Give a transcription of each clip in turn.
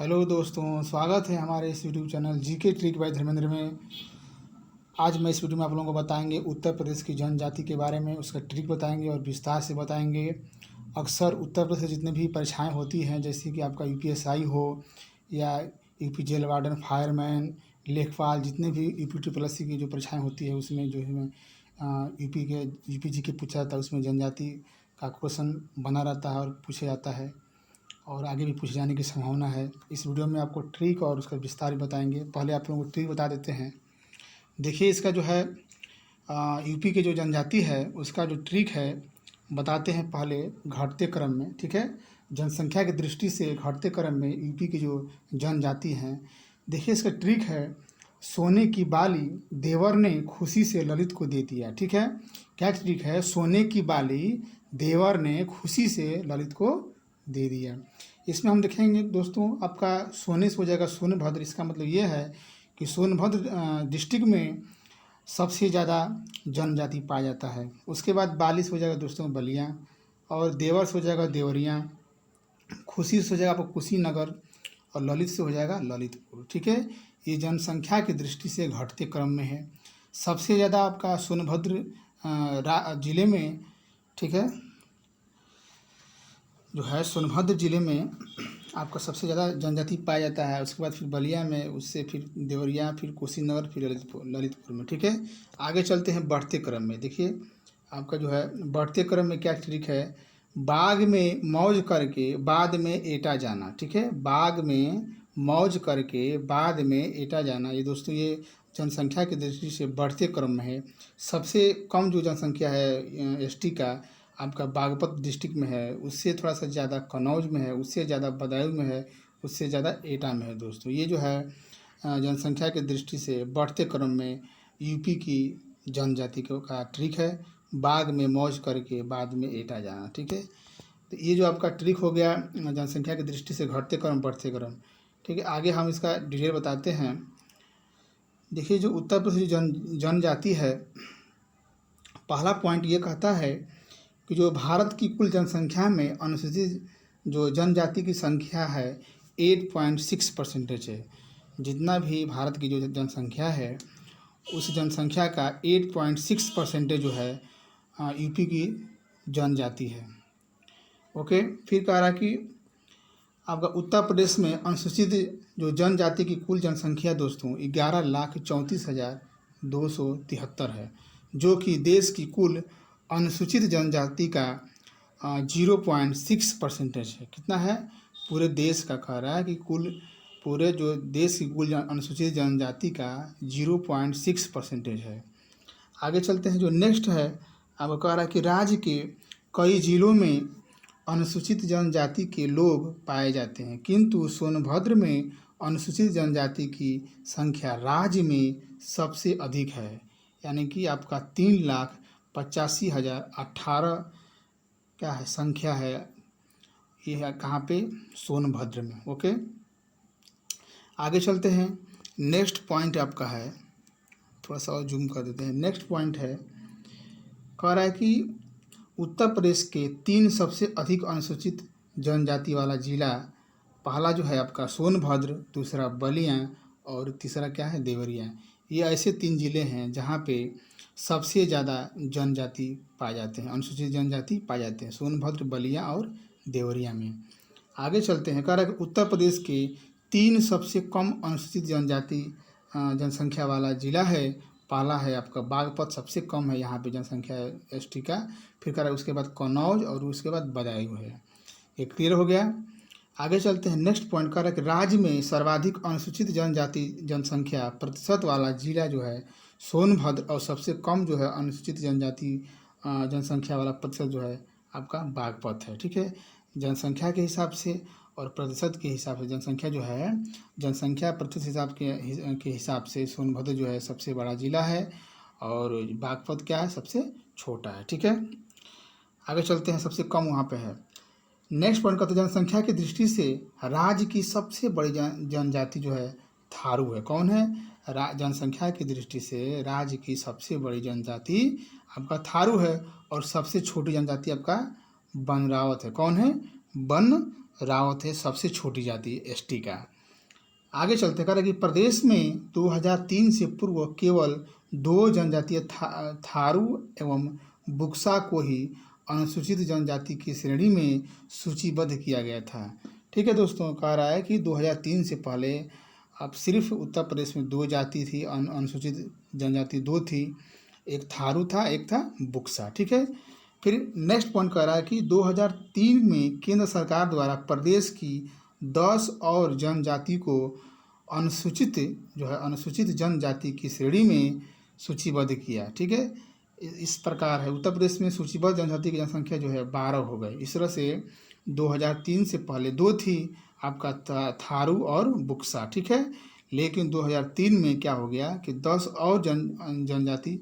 Hello दोस्तों, स्वागत है हमारे इस YouTube channel GK trick bye Dharmendra में। आज मैं इस वीडियो में आप लोगों को बताएंगे उत्तर प्रदेश की जनजाति के बारे में, उसका ट्रिक बताएंगे और विस्तार से बताएंगे। अक्सर उत्तर प्रदेश से जितनी भी परीक्षाएं होती हैं, जैसे कि आपका यूपीएसआई हो या यूपी जेल वार्डन, फायरमैन, लेखपाल, जितने भी यूपी ट्रिपल एस सी की जो परीक्षाएँ होती है उसमें जो है यूपी जी के पूछा जाता है, उसमें जनजाति का क्वेश्चन बना रहता है और पूछा जाता है और आगे भी पूछे जाने की संभावना है। इस वीडियो में आपको ट्रिक और उसका विस्तार भी बताएंगे। पहले आप लोगों को ट्रिक बता देते हैं। देखिए, इसका जो है यूपी के जो जनजाति है उसका जो ट्रिक है बताते हैं पहले घटते क्रम में, ठीक है। जनसंख्या की दृष्टि से घटते क्रम में यूपी की जो जनजाति हैं, देखिए इसका ट्रिक है, सोने की बाली देवर ने खुशी से ललित को दे दिया, ठीक है। क्या ट्रिक है? सोने की बाली देवर ने खुशी से ललित को दे दिया। इसमें हम देखेंगे दोस्तों, आपका सोने से हो जाएगा सोनभद्र। इसका मतलब ये है कि सोनभद्र डिस्ट्रिक्ट में सबसे ज़्यादा जनजाति पाया जाता है। उसके बाद बाली से हो जाएगा दोस्तों बलिया, और देवर से हो जाएगा देवरिया, खुशी से हो जाएगा आपको कुशीनगर, और ललित से हो जाएगा ललितपुर, ठीक है। ये जनसंख्या की दृष्टि से घटते क्रम में है। सबसे ज़्यादा आपका सोनभद्र जिले में, ठीक है, जो है सोनभद्र ज़िले में आपका सबसे ज़्यादा जनजाति पाया जाता है। उसके बाद फिर बलिया में, उससे फिर देवरिया, फिर कुशीनगर, फिर ललितपुर में, ठीक है। आगे चलते हैं बढ़ते क्रम में। देखिए आपका जो है बढ़ते क्रम में क्या ट्रिक है, बाग में मौज करके बाद में एटा जाना, ठीक है। बाग में मौज करके बाद में एटा जाना, ये दोस्तों ये जनसंख्या की दृष्टि से बढ़ते क्रम में है। सबसे कम जो जनसंख्या है एसटी का आपका बागपत डिस्ट्रिक्ट में है, उससे थोड़ा सा ज़्यादा कन्नौज में है, उससे ज़्यादा बदायूं में है, उससे ज़्यादा एटा में है दोस्तों। ये जो है जनसंख्या की दृष्टि से बढ़ते क्रम में यूपी की जनजाति का ट्रिक है, बाग में मौज करके बाद में एटा जाना, ठीक है। तो ये जो आपका ट्रिक हो गया जनसंख्या की दृष्टि से घटते क्रम बढ़ते क्रम, ठीक है। आगे हम इसका डिटेल बताते हैं। देखिए जो उत्तर प्रदेश जनजाति है, पहला पॉइंट ये कहता है कि जो भारत की कुल जनसंख्या में अनुसूचित जो जनजाति की संख्या है 8.6% है। जितना भी भारत की जो जनसंख्या है उस जनसंख्या का 8.6% जो है यूपी की जनजाति है। ओके, फिर कह रहा कि आपका उत्तर प्रदेश में अनुसूचित जो जनजाति की कुल जनसंख्या दोस्तों 11,34,273 है, जो कि देश की कुल अनुसूचित जनजाति का 0.6% है। कितना है? पूरे देश का कह रहा है कि पूरे जो देश की कुल अनुसूचित जनजाति का 0.6% है। आगे चलते हैं। जो नेक्स्ट है आपको कह रहा है कि राज्य के कई जिलों में अनुसूचित जनजाति के लोग पाए जाते हैं, किंतु सोनभद्र में अनुसूचित जनजाति की संख्या राज्य में सबसे अधिक है। यानी कि आपका 3,85,018 क्या है संख्या है, ये है कहाँ पे? सोनभद्र में। ओके, आगे चलते हैं। नेक्स्ट पॉइंट आपका है, थोड़ा सा और जूम कर देते हैं। नेक्स्ट पॉइंट है, कह रहा है कि उत्तर प्रदेश के 3 सबसे अधिक अनुसूचित जनजाति वाला जिला, पहला जो है आपका सोनभद्र, दूसरा बलिया और तीसरा क्या है? देवरिया। ये ऐसे 3 ज़िले हैं जहाँ पे सबसे ज़्यादा जनजाति पाए जाते हैं, अनुसूचित जनजाति पाए जाते हैं, सोनभद्र, बलिया और देवरिया में। आगे चलते हैं। कह रहा है कि उत्तर प्रदेश के 3 सबसे कम अनुसूचित जनजाति जनसंख्या वाला जिला है। पहला है आपका बागपत, सबसे कम है यहाँ पे जनसंख्या एसटी का। फिर कह रहा है उसके बाद कन्नौज और उसके बाद बदायूं है। ये क्लियर हो गया। आगे चलते हैं। नेक्स्ट पॉइंट कह रहा है कि राज्य में सर्वाधिक अनुसूचित जनजाति जनसंख्या प्रतिशत वाला जिला जो है सोनभद्र, और सबसे कम जो है अनुसूचित जनजाति जनसंख्या वाला प्रतिशत जो है आपका बागपत है, ठीक है। जनसंख्या के हिसाब से और प्रतिशत के हिसाब से जनसंख्या जो है, जनसंख्या प्रतिशत हिसाब के हिसाब से सोनभद्र जो है सबसे बड़ा जिला है और बागपत क्या है? सबसे छोटा है, ठीक है। आगे चलते हैं। सबसे कम वहाँ पे है। नेक्स्ट पॉइंट कहते हैं जनसंख्या की दृष्टि से राज्य की सबसे बड़ी जनजाति जो है थारू है। कौन है? जनसंख्या की दृष्टि से राज्य की सबसे बड़ी जनजाति आपका थारू है, और सबसे छोटी जनजाति आपका बनरावत है। कौन है? रावत है सबसे छोटी जाति एसटी का। आगे चलते कह रहे कि प्रदेश में 2003 से पूर्व केवल 2 जनजातीय थारू एवं बुक्सा को ही अनुसूचित जनजाति की श्रेणी में सूचीबद्ध किया गया था। ठीक है दोस्तों, कह रहा है कि 2003 से पहले अब सिर्फ उत्तर प्रदेश में 2 जाति थी, अनुसूचित जनजाति 2 थी, एक थारू था, एक था बुक्सा। ठीक है, फिर नेक्स्ट पॉइंट कह रहा है कि 2003 में केंद्र सरकार द्वारा प्रदेश की 10 और जनजाति को अनुसूचित जनजाति की श्रेणी में सूचीबद्ध किया। ठीक है, इस प्रकार है उत्तर प्रदेश में सूचीबद्ध जनजाति की जनसंख्या 12 हो गई। इस तरह से 2003 से पहले 2 थी आपका थारू और बुक्सा। ठीक है, लेकिन 2003 में क्या हो गया कि 10 और जनजाति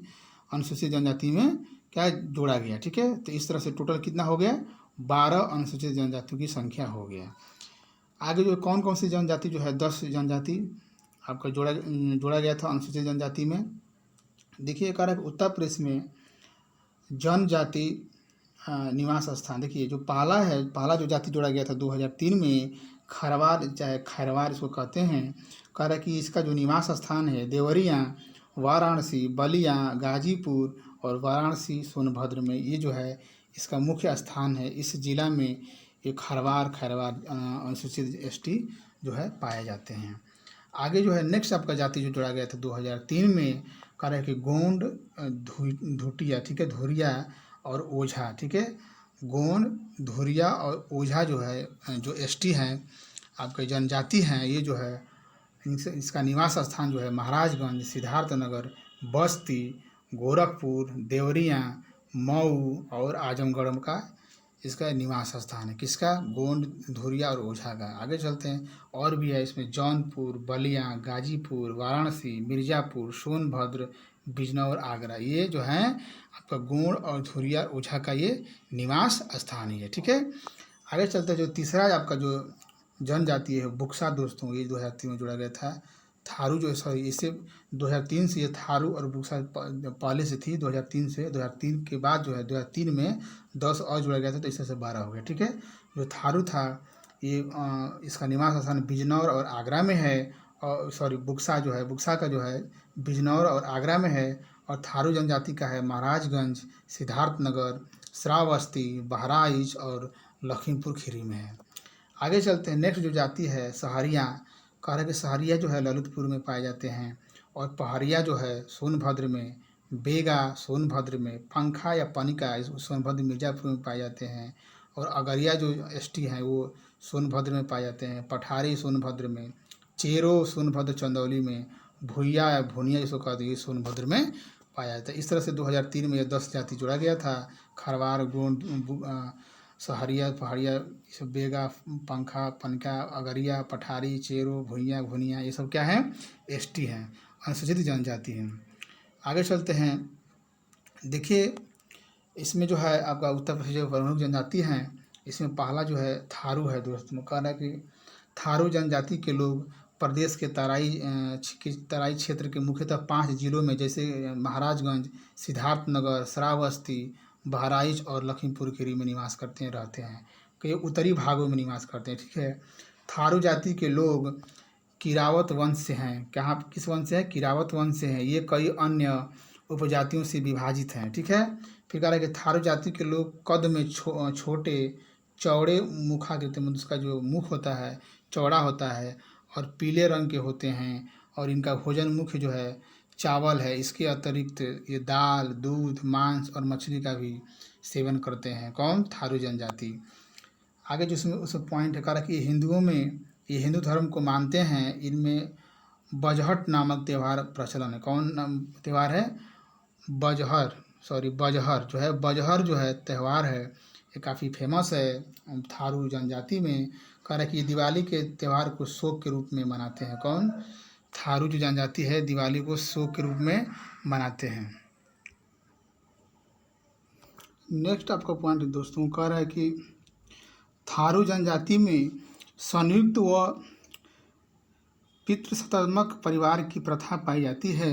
अनुसूचित जनजाति में क्या जोड़ा गया। ठीक है, तो इस तरह से टोटल कितना हो गया, 12 अनुसूचित जनजातियों की संख्या हो गया। आगे कौन कौन सी जनजाति 10 जनजाति आपका जोड़ा गया था अनुसूचित जनजाति में। देखिए कह रहा है उत्तर प्रदेश में जनजाति निवास स्थान, देखिए जो पहला जो जाति जोड़ा गया था 2003 में खरवार, चाहे खैरवार इसको कहते हैं। कह रहा है कि इसका जो निवास स्थान है देवरिया, वाराणसी, बलिया, गाजीपुर और वाराणसी सोनभद्र में ये इसका मुख्य स्थान है। इस जिला में ये खैरवार अनुसूचित एसटी पाए जाते हैं। आगे नेक्स्ट आपका जाति जो जोड़ा गया था 2003 में, कह रहा है कि गोंड, धुटिया, ठीक है, धुरिया और ओझा। ठीक है, गोंड, धुरिया और ओझा जो एसटी हैं आपके जनजाति हैं, ये इसका निवास स्थान महाराजगंज, सिद्धार्थनगर, बस्ती, गोरखपुर, देवरिया, मऊ और आजमगढ़ का इसका निवास स्थान है। किसका, गोंड, धुरिया और ओझा का। आगे चलते हैं, और भी है इसमें जौनपुर, बलिया, गाजीपुर, वाराणसी, मिर्ज़ापुर, सोनभद्र, बिजनौर, आगरा, ये हैं आपका गोंड और धुरिया ओझा का ये निवास स्थान ही है। ठीक है, आगे चलते हैं, जो तीसरा आपका जो जनजाति है बुक्सा दोस्तों, ये 2003 में जोड़ा गया था। थारू इससे 2003 से ये थारू और बुक्सा पहले से थी, 2003 के बाद 2003 में 10 और जोड़ा गया था, तो इससे 12 हो गया। ठीक है, जो थारू था ये इसका निवास स्थान बिजनौर और आगरा में है, और बुक्सा का बिजनौर और आगरा में है, और थारू जनजाति का है महाराजगंज, सिद्धार्थनगर, श्रावस्ती, बहराइच और लखीमपुर खीरी में है। आगे चलते हैं, नेक्स्ट जो जाति है सहरिया। कह रहा है कि सहरिया ललितपुर में पाए जाते हैं, और पहाड़िया सोनभद्र में, बेगा सोनभद्र में, पंखा या पनिका सोनभद्र मिर्ज़ापुर में पाए जाते हैं, और अगरिया जो एसटी हैं वो सोनभद्र में पाए जाते हैं, पठारी सोनभद्र में, चेरो सोनभद्र चंदौली में, भुइया या भुनिया जिसको कहते हैं सोनभद्र में पाया जाता है। इस तरह से 2003 में 10 जाति जोड़ा गया था। खरवार, गोंड, सहरिया, पहाड़िया, बेगा, पंखा, पनका, अगरिया, पठारी, चेरो, भुइया, भुनिया, ये सब क्या है, एसटी हैं, अनुसूचित जनजाति हैं। आगे चलते हैं, देखिए इसमें आपका उत्तर प्रदेश जो प्रमुख जनजाति हैं, इसमें पहला थारू है दोस्तों। कह रहा है कि थारू जनजाति के लोग प्रदेश के तराई क्षेत्र के मुख्यतः 5 जिलों में, जैसे महाराजगंज, सिद्धार्थनगर, श्रावस्ती, बहराइच और लखीमपुर खीरी में निवास रहते हैं। कई उत्तरी भागों में निवास करते हैं। ठीक है, थारू जाति के लोग किरावत वंश से हैं। किस वंश से है, किरावत वंश से हैं। ये कई अन्य उपजातियों से विभाजित हैं। ठीक है, फिर कह रहा है कि थारू जाति के लोग कद में छोटे चौड़े मुखाकृति में, उसका जो मुख होता है चौड़ा होता है और पीले रंग के होते हैं, और इनका भोजन मुख्य चावल है। इसके अतिरिक्त ये दाल, दूध, मांस और मछली का भी सेवन करते हैं। कौन, थारू जनजाति। आगे जो उस पॉइंट है, कह रहा है कि हिंदुओं में ये हिंदू धर्म को मानते हैं। इनमें बजहट नामक त्यौहार प्रचलन है। कौन त्यौहार है, बजहर त्यौहार है, ये काफ़ी फेमस है थारू जनजाति में। कह रहा है कि ये दिवाली के त्यौहार को शोक के रूप में मनाते हैं। कौन, थारू जो जनजाति है दिवाली को शोक के रूप में मनाते हैं। नेक्स्ट आपका पॉइंट दोस्तों, कह रहा है कि थारू जनजाति में संयुक्त व पितृसत्तात्मक परिवार की प्रथा पाई जाती है।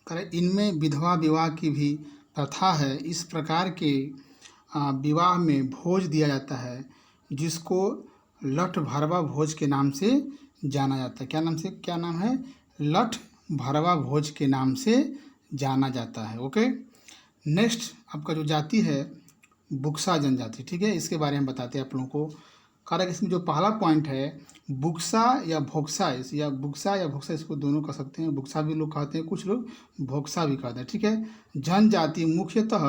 कह रहे इनमें विधवा विवाह की भी प्रथा है। इस प्रकार के विवाह में भोज दिया जाता है, जिसको लठ भरवा भोज के नाम से जाना जाता है। क्या नाम से, क्या नाम है? लठ भरवा भोज के नाम से जाना जाता है। ओके, नेक्स्ट आपका जो जाति है बुक्सा जनजाति, ठीक है, इसके बारे में बताते हैं आप लोगों को। कारण इसमें जो पहला पॉइंट है बुक्सा या भोक्सा, या बुक्सा या भोक्सा, इसको दोनों कह सकते हैं। बुक्सा भी लोग कहते हैं, कुछ लोग भोक्सा भी कहते हैं, ठीक है। जनजाति मुख्यतः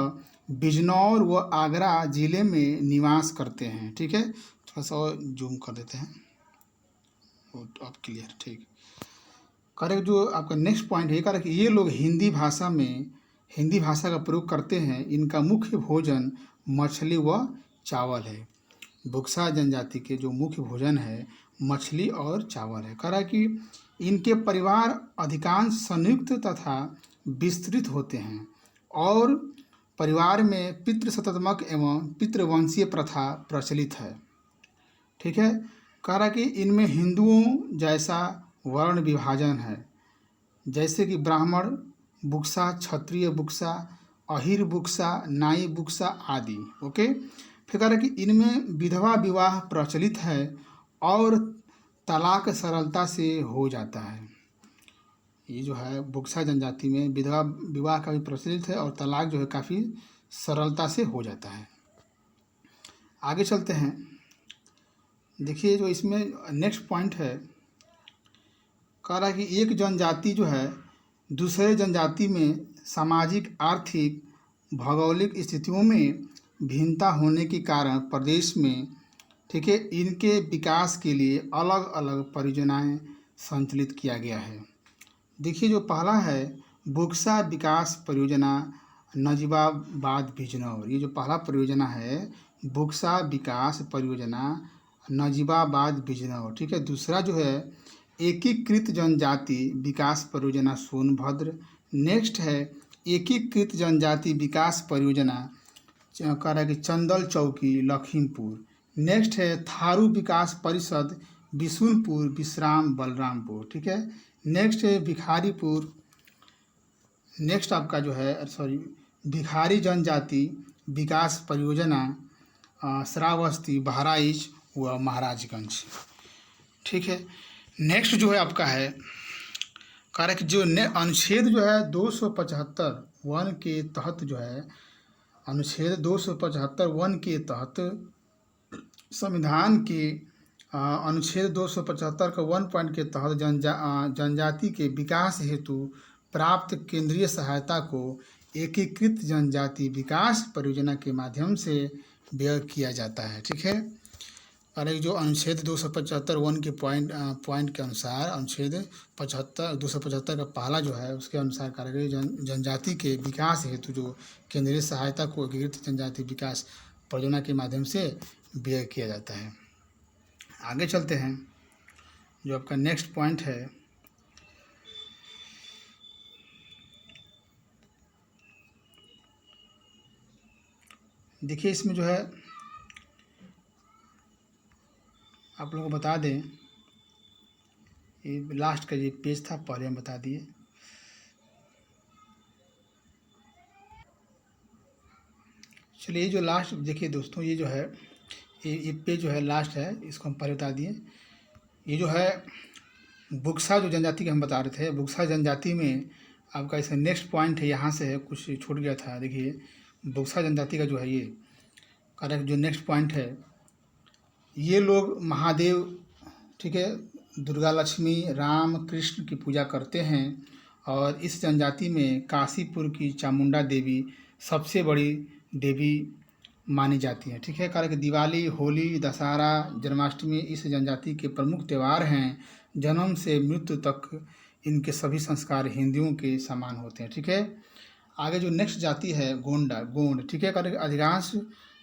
बिजनौर व आगरा जिले में निवास करते हैं, ठीक है। थोड़ा सा और जूम कर देते हैं, वो तो आप क्लियर, ठीक। करेक्ट, जो आपका नेक्स्ट पॉइंट है करेक्ट, ये लोग हिंदी भाषा का प्रयोग करते हैं। इनका मुख्य भोजन मछली व चावल है। बुक्सा जनजाति के जो मुख्य भोजन है मछली और चावल है। कह रहा है कि इनके परिवार अधिकांश संयुक्त तथा विस्तृत होते हैं और परिवार में पितृसत्तात्मक एवं पितृवंशीय प्रथा प्रचलित है, ठीक है। कह रहा है कि इनमें हिंदुओं जैसा वर्ण विभाजन है, जैसे कि ब्राह्मण बुक्सा, क्षत्रिय बुक्सा, अहिर बुक्सा, नाई बुक्सा आदि। ओके, फिर कह रहा है कि इनमें विधवा विवाह प्रचलित है और तलाक सरलता से हो जाता है। ये जो है बुक्सा जनजाति में विधवा विवाह का भी प्रचलित है और तलाक जो है काफ़ी सरलता से हो जाता है। आगे चलते हैं, देखिए जो इसमें नेक्स्ट पॉइंट है, कह रहा है कि एक जनजाति जो है दूसरे जनजाति में सामाजिक, आर्थिक, भौगोलिक स्थितियों में भिन्नता होने के कारण प्रदेश में, ठीक है, इनके विकास के लिए अलग अलग परियोजनाएं संचालित किया गया है। देखिए जो पहला है बुक्सा विकास परियोजना नजीबाबाद बिजनौर, ये जो पहला परियोजना है बुक्सा विकास परियोजना नजीबाबाद बिजनौर, ठीक है। दूसरा जो है एकीकृत जनजाति विकास परियोजना सोनभद्र। नेक्स्ट है एकीकृत जनजाति विकास परियोजना कह रहा है कि चंदल चौकी लखीमपुर। नेक्स्ट है थारू विकास परिषद बिशुनपुर विश्राम बलरामपुर, ठीक है। नेक्स्ट है भिखारीपुर, नेक्स्ट आपका जो है भिखारी जनजाति विकास परियोजना श्रावस्ती बहराइच व महाराजगंज, ठीक है। नेक्स्ट जो है आपका है करेक्ट, जो अनुच्छेद जो है 275 वन के तहत जो है अनुच्छेद 275 वन के तहत संविधान के अनुच्छेद 275 का 1 पॉइंट के तहत जनजाति के विकास हेतु प्राप्त केंद्रीय सहायता को एकीकृत जनजाति विकास परियोजना के माध्यम से व्यय किया जाता है, ठीक है। और एक जो अनुच्छेद 275 वन के पॉइंट के अनुसार अनुच्छेद 275 का पहला जो है उसके अनुसार कार्यकारी जनजाति के विकास हेतु जो केंद्रीय सहायता को एकीकृत जनजाति विकास परियोजना के माध्यम से व्यय किया जाता है। आगे चलते हैं, जो आपका नेक्स्ट पॉइंट है देखिए इसमें जो है आप लोगों को बता दें, ये लास्ट का ये पेज था, पहले हम बता दिए। चलिए ये जो लास्ट देखिए दोस्तों, ये जो है ये पेज जो है लास्ट है, इसको हम पहले बता दिए। ये जो है बुक्सा जो जनजाति के हम बता रहे थे, बुक्सा जनजाति में आपका इसका नेक्स्ट पॉइंट है, यहाँ से है, कुछ छूट गया था। देखिए बुक्सा जनजाति का जो है ये करेक्ट जो नेक्स्ट पॉइंट है, ये लोग महादेव, ठीक है, दुर्गा लक्ष्मी, राम कृष्ण की पूजा करते हैं और इस जनजाति में काशीपुर की चामुंडा देवी सबसे बड़ी देवी मानी जाती है, ठीक है। कारण कि दिवाली, होली, दशहरा, जन्माष्टमी इस जनजाति के प्रमुख त्यौहार हैं। जन्म से मृत्यु तक इनके सभी संस्कार हिंदुओं के समान होते हैं, ठीक है। आगे जो नेक्स्ट जाति है गोंड, ठीक है। कारण अधिकांश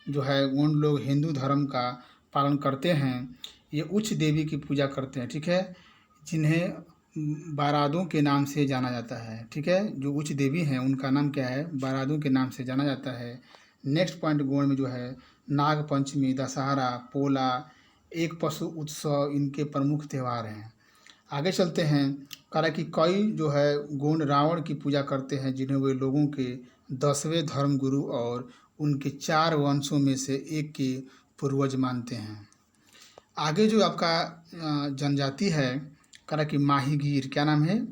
जो है गोंड लोग हिंदू धर्म का पालन करते हैं। ये उच्च देवी की पूजा करते हैं, ठीक है, जिन्हें बारादों के नाम से जाना जाता है, ठीक है। जो उच्च देवी हैं उनका नाम क्या है, बारादों के नाम से जाना जाता है। नेक्स्ट पॉइंट गोंड में जो है नाग पंचमी, दशहरा, पोला, एक पशु उत्सव इनके प्रमुख त्यौहार हैं। आगे चलते हैं, कहा कि कई जो है गोंड रावण की पूजा करते हैं, जिन्हें वे लोगों के 10वें धर्मगुरु और उनके 4 वंशों में से एक के पूर्वज मानते हैं। आगे जो आपका जनजाति है, कह रहा है कि माहीगीर, क्या नाम है?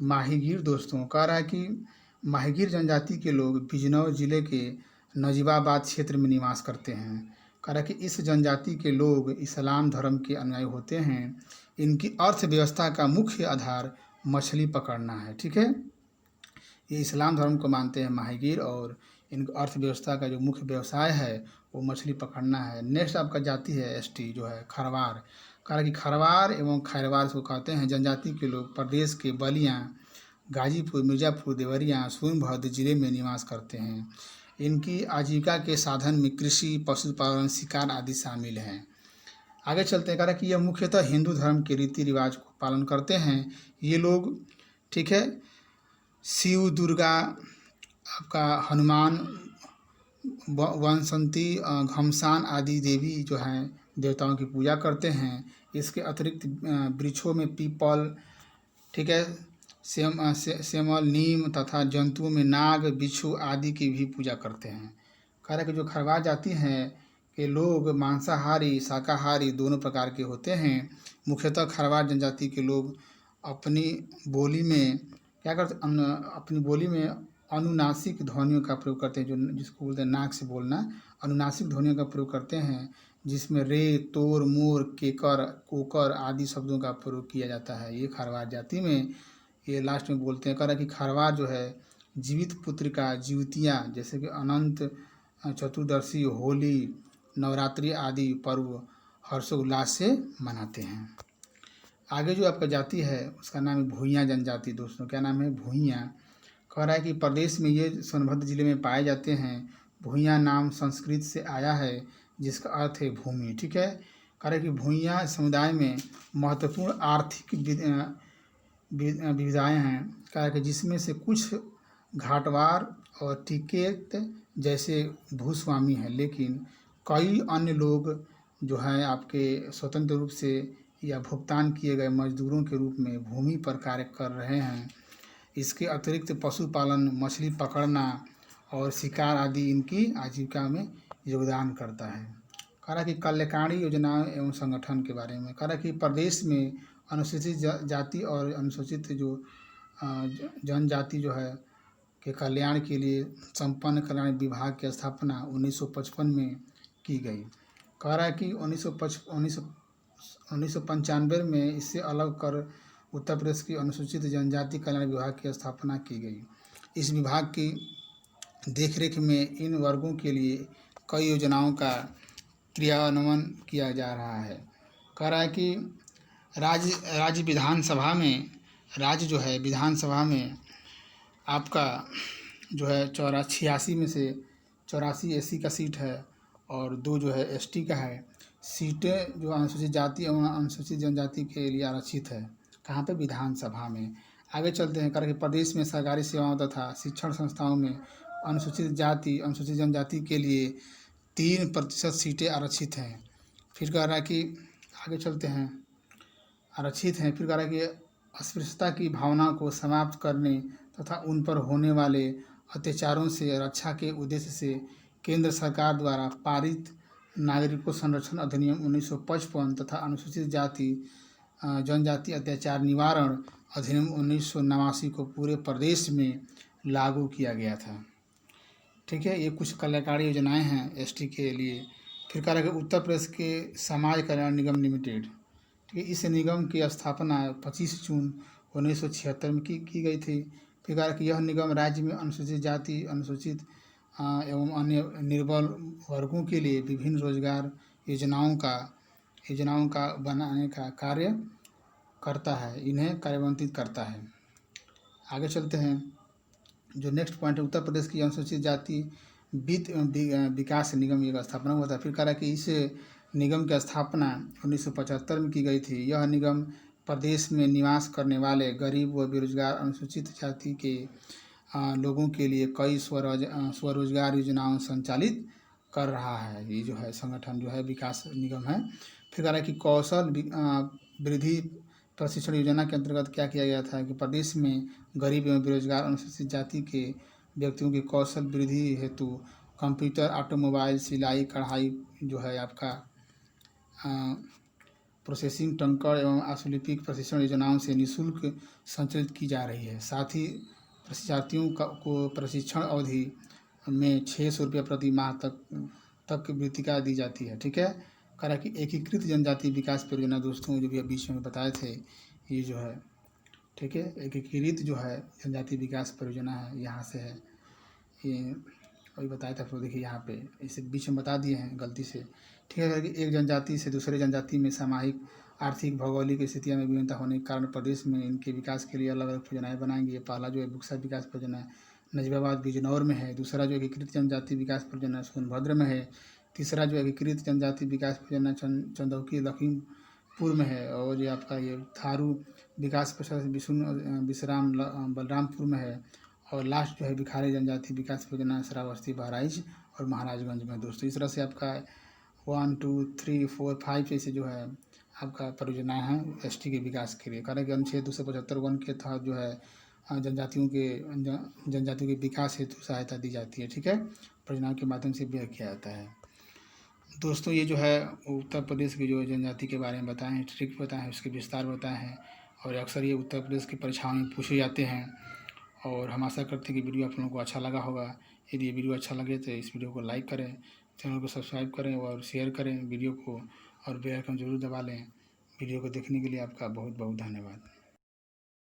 माहीगीर दोस्तों। कह रहा है कि माहीगीर जनजाति के लोग बिजनौर जिले के नजीबाबाद क्षेत्र में निवास करते हैं। कह रहा है कि इस जनजाति के लोग इस्लाम धर्म के अनुयायी होते हैं। इनकी अर्थव्यवस्था का मुख्य आधार मछली पकड़ना है। ठीक है, ये इस्लाम धर्म को मानते हैं माहीगीर, और इनकी अर्थव्यवस्था का जो मुख्य व्यवसाय है वो मछली पकड़ना है। नेक्स्ट आपका जाति है एसटी जो है खरवार। कहा कि खरवार एवं खैरवार इसको कहते हैं। जनजाति के लोग प्रदेश के बलिया, गाजीपुर, मिर्ज़ापुर, देवरिया, सोनभद्र जिले में निवास करते हैं। इनकी आजीविका के साधन में कृषि, पशुपालन, शिकार आदि शामिल हैं। आगे चलते हैं। कह रहा है कि यह मुख्यतः हिंदू धर्म के रीति रिवाज को पालन करते हैं ये लोग। ठीक है, शिव, दुर्गा, आपका हनुमान, वनसंती, घमसान आदि देवी जो हैं देवताओं की पूजा करते हैं। इसके अतिरिक्त वृक्षों में पीपल, ठीक है, सेमल, नीम तथा जंतुओं में नाग, बिच्छू आदि की भी पूजा करते हैं। कह रहा है कि जो खरवार जाति हैं के लोग मांसाहारी, शाकाहारी दोनों प्रकार के होते हैं। मुख्यतः खरवार जनजाति के लोग अपनी बोली में क्या करते, अपनी बोली में अनुनासिक ध्वनियों का प्रयोग करते हैं, जो जिसको बोलते हैं नाक से बोलना। अनुनासिक ध्वनियों का प्रयोग करते हैं, जिसमें रे, तोर, मोर, केकर, कोकर आदि शब्दों का प्रयोग किया जाता है। ये खरवार जाति में ये लास्ट में बोलते हैं। कह रहा है कि खरवार जो है जीवित पुत्र का जीवतियाँ जैसे कि अनंत चतुर्दशी, होली, नवरात्रि आदि पर्व हर्षोल्लास से मनाते हैं। आगे जो आपका जाति है उसका नाम है भूइयाँ जनजाति दोस्तों। क्या नाम है? भूइयाँ। कह रहा है कि प्रदेश में ये सोनभद्र जिले में पाए जाते हैं। भूइयाँ नाम संस्कृत से आया है जिसका अर्थ है भूमि। ठीक है, कह रहा है कि भूइयाँ समुदाय में महत्वपूर्ण आर्थिक विविधताएँ हैं। कह रहा है कि जिसमें से कुछ घाटवार और टिकेत जैसे भूस्वामी हैं, लेकिन कई अन्य लोग जो हैं आपके स्वतंत्र रूप से या भुगतान किए गए मजदूरों के रूप में भूमि पर कार्य कर रहे हैं। इसके अतिरिक्त पशुपालन, मछली पकड़ना और शिकार आदि इनकी आजीविका में योगदान करता है। कह रहा कि कल्याणकारी योजनाएं एवं संगठन के बारे में। कह रहा कि प्रदेश में अनुसूचित जाति और अनुसूचित जो जनजाति जो है के कल्याण के लिए संपन्न कल्याण विभाग की स्थापना 1955 में की गई। कह रहा है कि 1995 में इससे अलग कर उत्तर प्रदेश की अनुसूचित जनजाति कल्याण विभाग की स्थापना की गई। इस विभाग की देखरेख में इन वर्गों के लिए कई योजनाओं का क्रियान्वयन किया जा रहा है। कह रहा है कि राज्य विधानसभा में विधानसभा में आपका जो है 86 में से 84 एससी का सीट है और 2 जो है एसटी का है। सीटें जो अनुसूचित जाति एवं अनुसूचित जनजाति के लिए आरक्षित है। कहाँ पे? विधानसभा में। आगे चलते हैं। करके प्रदेश में सरकारी सेवाओं तथा शिक्षण संस्थाओं में अनुसूचित जाति अनुसूचित जनजाति के लिए 3% सीटें आरक्षित हैं। फिर कह रहा है कि आगे चलते हैं, आरक्षित हैं। फिर कह रहा है कि अस्पृश्यता की भावना को समाप्त करने तथा उन पर होने वाले अत्याचारों से रक्षा के उद्देश्य से केंद्र सरकार द्वारा पारित नागरिकों संरक्षण अधिनियम 1955 तथा अनुसूचित जाति जनजाति अत्याचार निवारण अधिनियम 1989 को पूरे प्रदेश में लागू किया गया था। ठीक है, ये कुछ कल्याणकारी योजनाएं हैं एसटी के लिए। फिर कह रहा है कि उत्तर प्रदेश के समाज कल्याण निगम लिमिटेड, ठीक है, इस निगम की स्थापना 25 जून 1976 में की गई थी। फिर कह रहा है कि यह निगम राज्य में अनुसूचित जाति अनुसूचित एवं अन्य निर्बल वर्गों के लिए विभिन्न रोजगार योजनाओं का बनाने का कार्य करता है, इन्हें कार्यान्वित करता है। आगे चलते हैं। जो नेक्स्ट पॉइंट है, उत्तर प्रदेश की अनुसूचित जाति वित्त विकास निगम की स्थापना हुआ था। फिर कह रहा है कि इस निगम की स्थापना 1975 में की गई थी। यह निगम प्रदेश में निवास करने वाले गरीब व बेरोजगार अनुसूचित जाति के लोगों के लिए कई स्वरोजगार योजनाओं संचालित कर रहा है। ये जो है संगठन जो है विकास निगम है। फिर कह रहा है कि कौशल वृद्धि प्रशिक्षण योजना के अंतर्गत क्या किया गया था कि प्रदेश में गरीब एवं बेरोजगार अनुसूचित जाति के व्यक्तियों की कौशल वृद्धि हेतु कंप्यूटर, ऑटोमोबाइल, सिलाई, कढ़ाई जो है आपका प्रोसेसिंग टंकड़ एवं आशुलिपिक प्रशिक्षण योजनाओं से निःशुल्क संचालित की जा रही है। साथ ही प्रशिक्षार्थियों को प्रशिक्षण अवधि में 600 रुपये प्रति माह तक वृत्तिका दी जाती है। ठीक है, कह रहा है कि एकीकृत जनजाति विकास परियोजना, दोस्तों जो भी बीच में बताए थे, ये जो है ठीक है एकीकृत जो है जनजाति विकास परियोजना है, यहाँ से है ये, वही बताया था। तो देखिए यहाँ पे इसे बीच में बता दिए हैं गलती से। ठीक है कि एक जनजाति से दूसरे जनजाति में सामाजिक आर्थिक भौगोलिक स्थितियों में विभिन्नता होने के कारण प्रदेश में इनके विकास के लिए अलग अलग परियोजनाएं बनाएंगे। पहला जो है बुक्सा विकास परियोजना नजीबाबाद बिजनौर में है। दूसरा जो एकीकृत जनजाति विकास परियोजना सोनभद्र में है। तीसरा जो एकीकृत जनजाति विकास परियोजना चंदौकी लखीमपुर में है। और ये आपका ये थारू विकास परिषद विश्राम बलरामपुर में है। और लास्ट जो है भिखारी जनजाति विकास परियोजना श्रावस्ती बहराइच और महाराजगंज में। दोस्तों इस तरह से आपका 1 2 3 4 5 ऐसे जो है आपका परियोजनाएं हैं एसटी के विकास के लिए। कारण कि अनुच्छेद 275 के तहत जो है जनजातियों के विकास हेतु सहायता दी जाती है। ठीक है, परियोजनाओं के माध्यम से व्यय किया जाता है। दोस्तों ये जो है उत्तर प्रदेश की जो जनजाति के बारे में बताएं हैं, ट्रिक बताएं हैं, उसके विस्तार बताएं हैं। और अक्सर ये उत्तर प्रदेश की परीक्षाओं में पूछे जाते हैं। और हम आशा करते हैं कि वीडियो आप लोगों को अच्छा लगा होगा। यदि ये वीडियो अच्छा लगे तो इस वीडियो को लाइक करें, चैनल को सब्सक्राइब करें और शेयर करें वीडियो को, और बेल आइकन जरूर दबा लें। वीडियो को देखने के लिए आपका बहुत बहुत धन्यवाद।